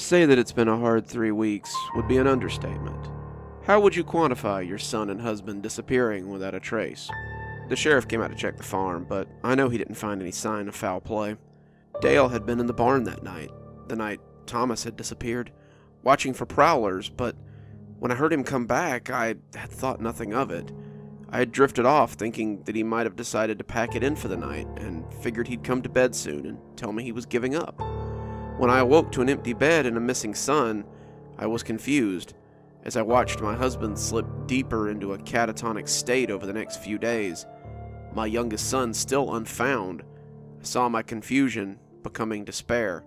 say that it's been a hard 3 weeks would be an understatement. How would you quantify your son and husband disappearing without a trace? The sheriff came out to check the farm, but I know he didn't find any sign of foul play. Dale had been in the barn that night, the night Thomas had disappeared, watching for prowlers, but when I heard him come back, I had thought nothing of it. I had drifted off thinking that he might have decided to pack it in for the night and figured he'd come to bed soon and tell me he was giving up. When I awoke to an empty bed and a missing son, I was confused. As I watched my husband slip deeper into a catatonic state over the next few days, my youngest son still unfound, I saw my confusion becoming despair.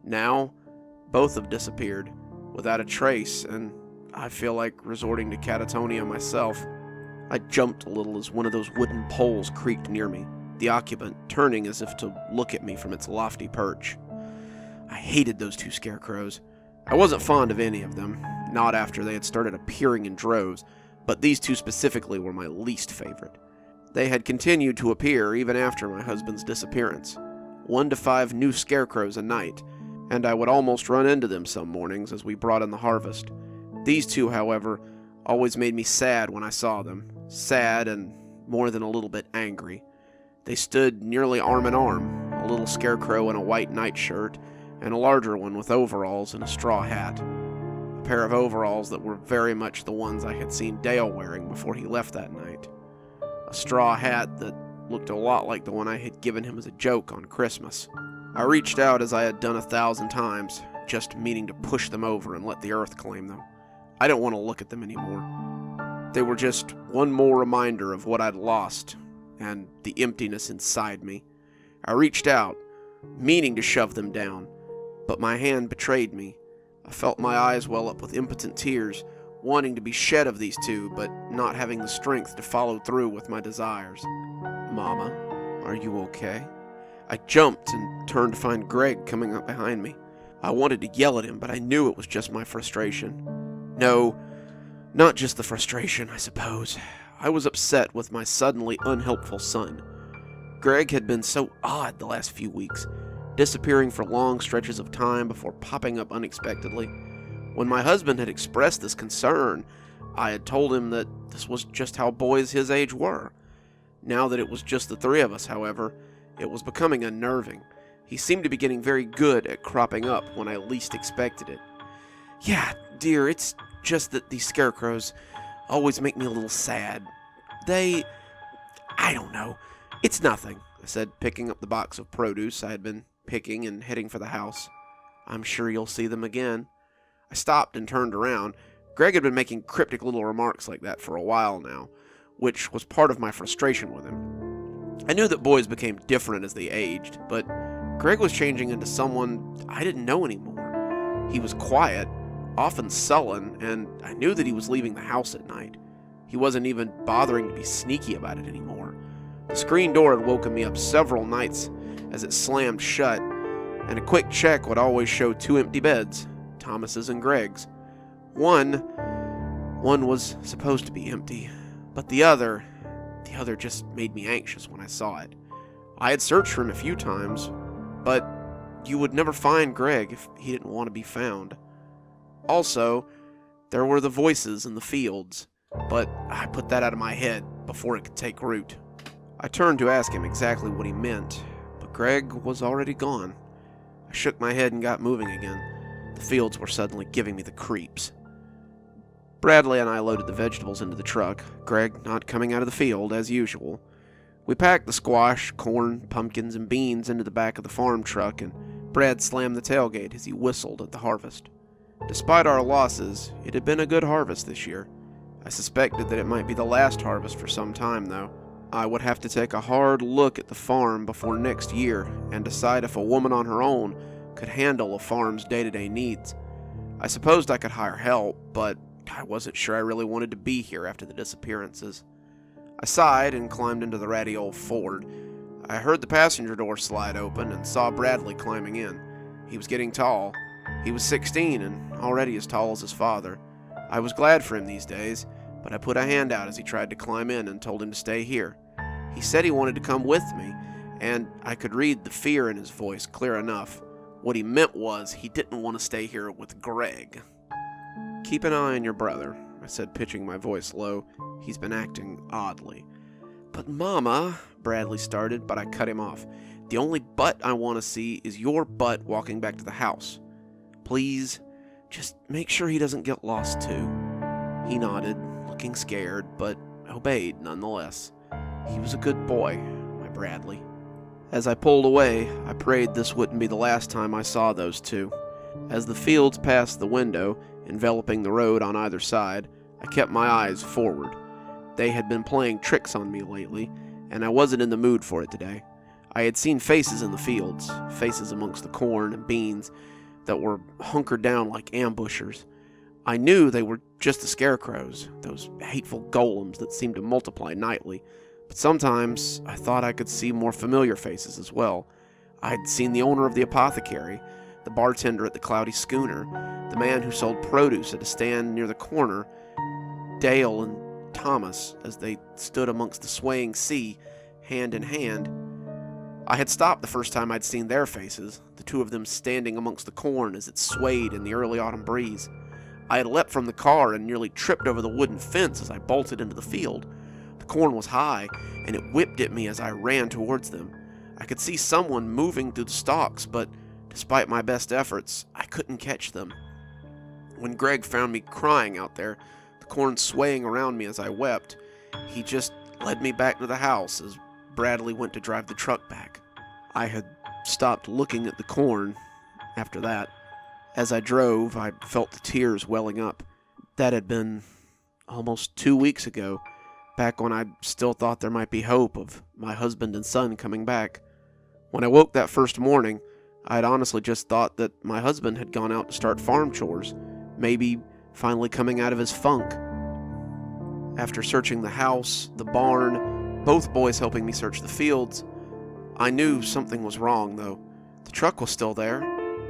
Now, both have disappeared, without a trace, and I feel like resorting to catatonia myself. I jumped a little as one of those wooden poles creaked near me, the occupant turning as if to look at me from its lofty perch. I hated those two scarecrows. I wasn't fond of any of them, not after they had started appearing in droves, but these two specifically were my least favorite. They had continued to appear even after my husband's disappearance, 1 to 5 new scarecrows a night, and I would almost run into them some mornings as we brought in the harvest. These two, however, always made me sad when I saw them, sad and more than a little bit angry. They stood nearly arm in arm, a little scarecrow in a white nightshirt, and a larger one with overalls and a straw hat. A pair of overalls that were very much the ones I had seen Dale wearing before he left that night. A straw hat that looked a lot like the one I had given him as a joke on Christmas. I reached out as I had done 1,000 times, just meaning to push them over and let the earth claim them. I didn't want to look at them anymore. They were just one more reminder of what I'd lost, and the emptiness inside me. I reached out, meaning to shove them down, but my hand betrayed me. I felt my eyes well up with impotent tears, wanting to be shed of these two, but not having the strength to follow through with my desires. "Mama, are you okay?" I jumped and turned to find Greg coming up behind me. I wanted to yell at him, but I knew it was just my frustration. No, not just the frustration, I suppose. I was upset with my suddenly unhelpful son. Greg had been so odd the last few weeks, disappearing for long stretches of time before popping up unexpectedly. When my husband had expressed this concern, I had told him that this was just how boys his age were. Now that it was just the 3 of us, however, it was becoming unnerving. He seemed to be getting very good at cropping up when I least expected it. "Yeah, dear, it's just that these scarecrows always make me a little sad. I don't know. It's nothing," I said, picking up the box of produce I had been picking and heading for the house. "I'm sure you'll see them again." I stopped and turned around. Greg had been making cryptic little remarks like that for a while now, which was part of my frustration with him. I knew that boys became different as they aged, but Greg was changing into someone I didn't know anymore. He was quiet, often sullen, and I knew that he was leaving the house at night. He wasn't even bothering to be sneaky about it anymore. The screen door had woken me up several nights as it slammed shut, and a quick check would always show 2 empty beds, Thomas's and Greg's. One was supposed to be empty, but the other just made me anxious when I saw it. I had searched for him a few times, but you would never find Greg if he didn't want to be found. Also, there were the voices in the fields, but I put that out of my head before it could take root. I turned to ask him exactly what he meant, but Greg was already gone. I shook my head and got moving again. The fields were suddenly giving me the creeps. Bradley and I loaded the vegetables into the truck, Greg not coming out of the field as usual. We packed the squash, corn, pumpkins, and beans into the back of the farm truck, and Brad slammed the tailgate as he whistled at the harvest. Despite our losses, it had been a good harvest this year. I suspected that it might be the last harvest for some time, though. I would have to take a hard look at the farm before next year and decide if a woman on her own could handle a farm's day-to-day needs. I supposed I could hire help, but I wasn't sure I really wanted to be here after the disappearances. I sighed and climbed into the ratty old Ford. I heard the passenger door slide open and saw Bradley climbing in. He was getting tall. He was 16 and already as tall as his father. I was glad for him these days, but I put a hand out as he tried to climb in and told him to stay here. He said he wanted to come with me, and I could read the fear in his voice clear enough. What he meant was he didn't want to stay here with Greg. "Keep an eye on your brother," I said, pitching my voice low. "He's been acting oddly." "But Mama," Bradley started, but I cut him off. "The only butt I want to see is your butt walking back to the house. Please, just make sure he doesn't get lost too." He nodded, looking scared, but obeyed nonetheless. He was a good boy, my Bradley. As I pulled away, I prayed this wouldn't be the last time I saw those two. As the fields passed the window, enveloping the road on either side, I kept my eyes forward. They had been playing tricks on me lately, and I wasn't in the mood for it today. I had seen faces in the fields, faces amongst the corn and beans that were hunkered down like ambushers. I knew they were just the scarecrows, those hateful golems that seemed to multiply nightly, but sometimes I thought I could see more familiar faces as well. I had seen the owner of the apothecary, the bartender at the Cloudy Schooner, the man who sold produce at a stand near the corner, Dale and Thomas as they stood amongst the swaying sea, hand in hand. I had stopped the first time I'd seen their faces, the two of them standing amongst the corn as it swayed in the early autumn breeze. I had leapt from the car and nearly tripped over the wooden fence as I bolted into the field. The corn was high, and it whipped at me as I ran towards them. I could see someone moving through the stalks, but despite my best efforts, I couldn't catch them. When Greg found me crying out there, the corn swaying around me as I wept, he just led me back to the house as Bradley went to drive the truck back. I had stopped looking at the corn after that. As I drove, I felt the tears welling up. That had been almost 2 weeks ago, back when I still thought there might be hope of my husband and son coming back. When I woke that first morning, I had honestly just thought that my husband had gone out to start farm chores, maybe finally coming out of his funk. After searching the house, the barn, both boys helping me search the fields, I knew something was wrong, though. The truck was still there,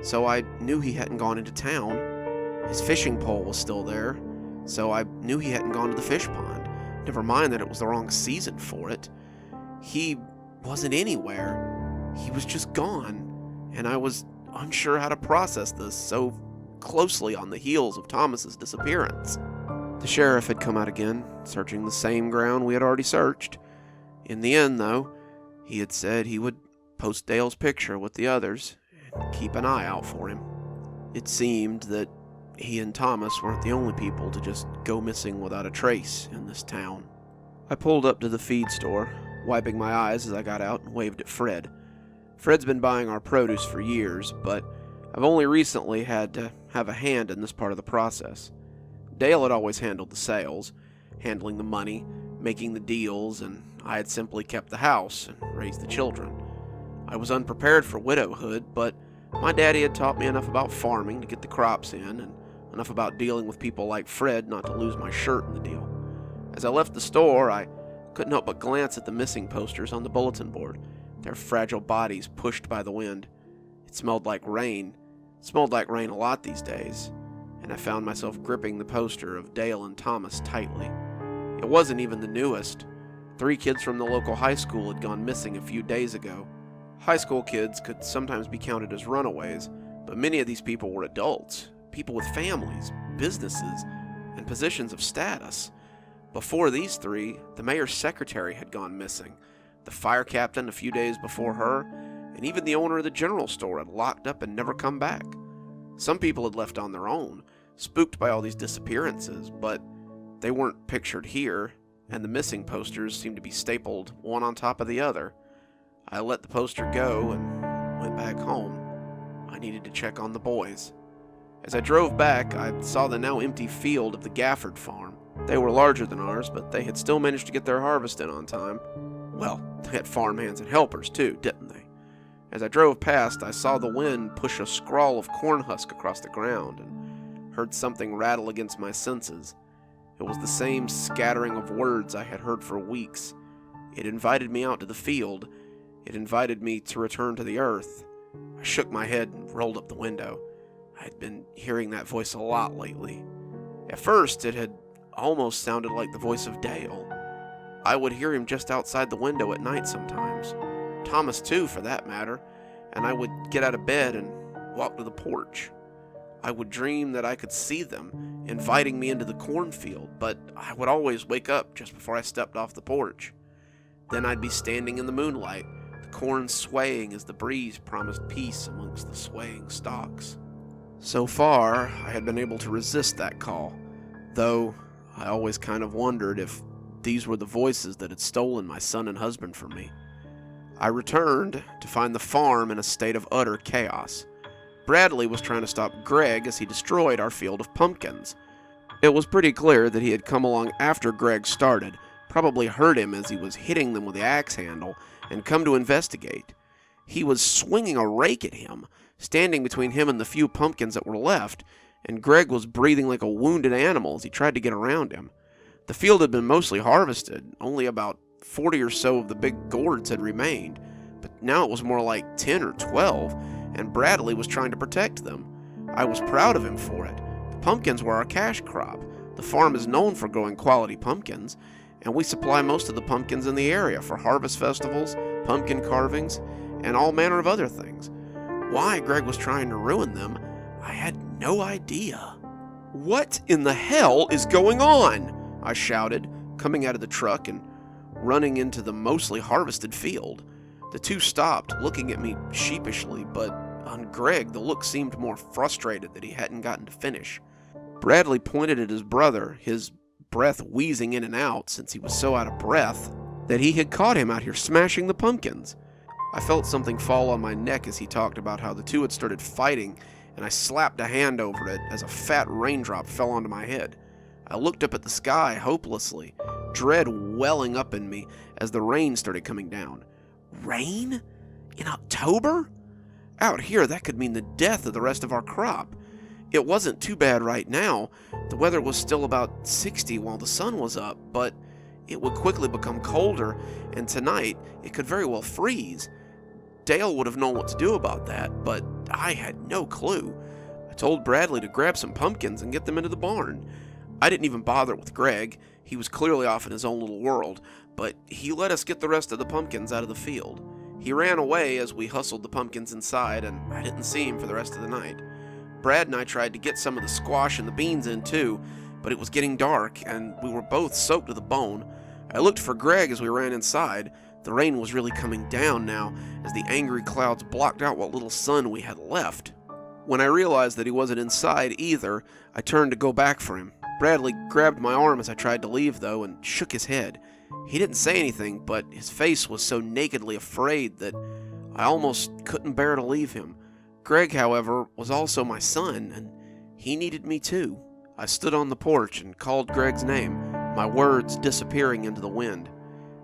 so I knew he hadn't gone into town. His fishing pole was still there, so I knew he hadn't gone to the fish pond. Never mind that it was the wrong season for it. He wasn't anywhere. He was just gone, and I was unsure how to process this so closely on the heels of Thomas's disappearance. The sheriff had come out again, searching the same ground we had already searched. In the end, though, he had said he would post Dale's picture with the others and keep an eye out for him. It seemed that he and Thomas weren't the only people to just go missing without a trace in this town. I pulled up to the feed store, wiping my eyes as I got out and waved at Fred. Fred's been buying our produce for years, but I've only recently had to have a hand in this part of the process. Dale had always handled the sales, handling the money, making the deals, and I had simply kept the house and raised the children. I was unprepared for widowhood, but my daddy had taught me enough about farming to get the crops in, and enough about dealing with people like Fred not to lose my shirt in the deal. As I left the store, I couldn't help but glance at the missing posters on the bulletin board, their fragile bodies pushed by the wind. It smelled like rain. It smelled like rain a lot these days, and I found myself gripping the poster of Dale and Thomas tightly. It wasn't even the newest. 3 kids from the local high school had gone missing a few days ago. High school kids could sometimes be counted as runaways, but many of these people were adults, people with families, businesses, and positions of status. Before these 3, the mayor's secretary had gone missing, the fire captain a few days before her, and even the owner of the general store had locked up and never come back. Some people had left on their own, spooked by all these disappearances, but they weren't pictured here, and the missing posters seemed to be stapled one on top of the other. I let the poster go and went back home. I needed to check on the boys. As I drove back, I saw the now empty field of the Gafford farm. They were larger than ours, but they had still managed to get their harvest in on time. Well, they had farmhands and helpers too, didn't they? As I drove past, I saw the wind push a scrawl of corn husk across the ground and heard something rattle against my senses. It was the same scattering of words I had heard for weeks. It invited me out to the field. It invited me to return to the earth. I shook my head and rolled up the window. I had been hearing that voice a lot lately. At first, it had almost sounded like the voice of Dale. I would hear him just outside the window at night sometimes. Thomas too, for that matter, and I would get out of bed and walk to the porch. I would dream that I could see them, inviting me into the cornfield, but I would always wake up just before I stepped off the porch. Then I'd be standing in the moonlight, the corn swaying as the breeze promised peace amongst the swaying stalks. So far, I had been able to resist that call, though I always kind of wondered if these were the voices that had stolen my son and husband from me. I returned to find the farm in a state of utter chaos. Bradley was trying to stop Greg as he destroyed our field of pumpkins. It was pretty clear that he had come along after Greg started, probably heard him as he was hitting them with the axe handle, and come to investigate. He was swinging a rake at him, standing between him and the few pumpkins that were left, and Greg was breathing like a wounded animal as he tried to get around him. The field had been mostly harvested, only about 40 or so of the big gourds had remained, but now it was more like 10 or 12, and Bradley was trying to protect them. I was proud of him for it. The pumpkins were our cash crop. The farm is known for growing quality pumpkins, and we supply most of the pumpkins in the area for harvest festivals, pumpkin carvings, and all manner of other things. Why Greg was trying to ruin them, I had no idea. "What in the hell is going on?" I shouted, coming out of the truck and running into the mostly harvested field. The two stopped, looking at me sheepishly, but on Greg the look seemed more frustrated that he hadn't gotten to finish. Bradley pointed at his brother, his breath wheezing in and out since he was so out of breath that he had caught him out here smashing the pumpkins. I felt something fall on my neck as he talked about how the two had started fighting, and I slapped a hand over it as a fat raindrop fell onto my head. I looked up at the sky hopelessly, dread welling up in me as the rain started coming down. Rain? In October? Out here, that could mean the death of the rest of our crop. It wasn't too bad right now. The weather was still about 60 while the sun was up, but it would quickly become colder, and tonight it could very well freeze. Dale would have known what to do about that, but I had no clue. I told Bradley to grab some pumpkins and get them into the barn. I didn't even bother with Greg. He was clearly off in his own little world, but he let us get the rest of the pumpkins out of the field. He ran away as we hustled the pumpkins inside, and I didn't see him for the rest of the night. Brad and I tried to get some of the squash and the beans in too, but it was getting dark, and we were both soaked to the bone. I looked for Greg as we ran inside. The rain was really coming down now, as the angry clouds blocked out what little sun we had left. When I realized that he wasn't inside either, I turned to go back for him. Bradley grabbed my arm as I tried to leave, though, and shook his head. He didn't say anything, but his face was so nakedly afraid that I almost couldn't bear to leave him. Greg, however, was also my son, and he needed me too. I stood on the porch and called Greg's name, my words disappearing into the wind.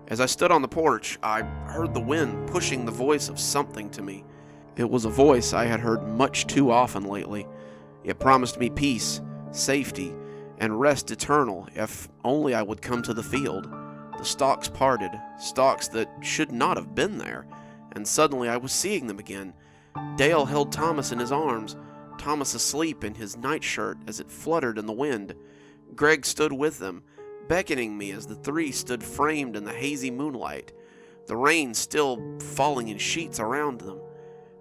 As I stood on the porch, I heard the wind pushing the voice of something to me. It was a voice I had heard much too often lately. It promised me peace, safety, and rest eternal if only I would come to the field. The stalks parted, stalks that should not have been there, and suddenly I was seeing them again. Dale held Thomas in his arms, Thomas asleep in his nightshirt as it fluttered in the wind. Greg stood with them, beckoning me as the three stood framed in the hazy moonlight, the rain still falling in sheets around them.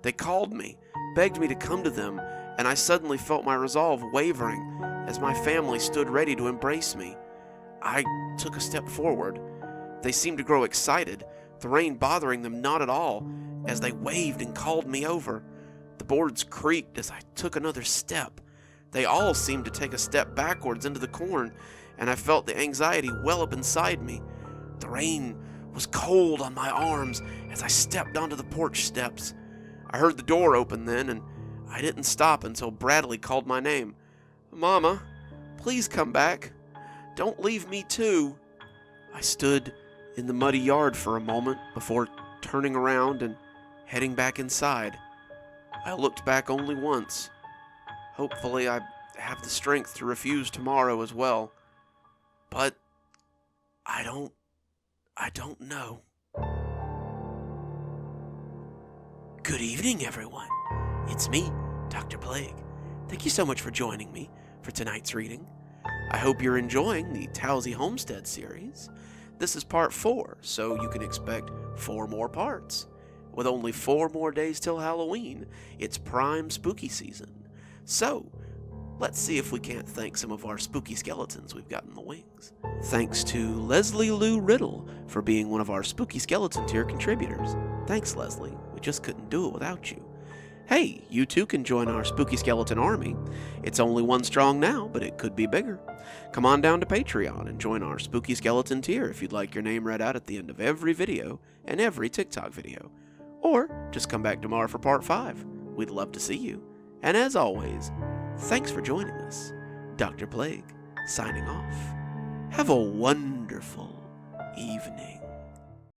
They called me, begged me to come to them, and I suddenly felt my resolve wavering as my family stood ready to embrace me. I took a step forward. They seemed to grow excited, the rain bothering them not at all, as they waved and called me over. The boards creaked as I took another step. They all seemed to take a step backwards into the corn, and I felt the anxiety well up inside me. The rain was cold on my arms as I stepped onto the porch steps. I heard the door open then, and I didn't stop until Bradley called my name. "Mama, please come back. Don't leave me too." I stood in the muddy yard for a moment before turning around and heading back inside. I looked back only once. Hopefully I have the strength to refuse tomorrow as well. But I don't know. Good evening, everyone. It's me, Dr. Plague. Thank you so much for joining me for tonight's reading. I hope you're enjoying the Towesy Homestead series. This is part 4, so you can expect 4 more parts. With only 4 more days till Halloween, it's prime spooky season. So, let's see if we can't thank some of our spooky skeletons we've got in the wings. Thanks to Leslie Lou Riddle for being one of our Spooky Skeleton tier contributors. Thanks, Leslie. We just couldn't do it without you. Hey, you too can join our Spooky Skeleton army. It's only 1 strong now, but it could be bigger. Come on down to Patreon and join our Spooky Skeleton tier if you'd like your name read out at the end of every video and every TikTok video. Or just come back tomorrow for part 5. We'd love to see you. And as always, thanks for joining us. Dr. Plague, signing off. Have a wonderful evening.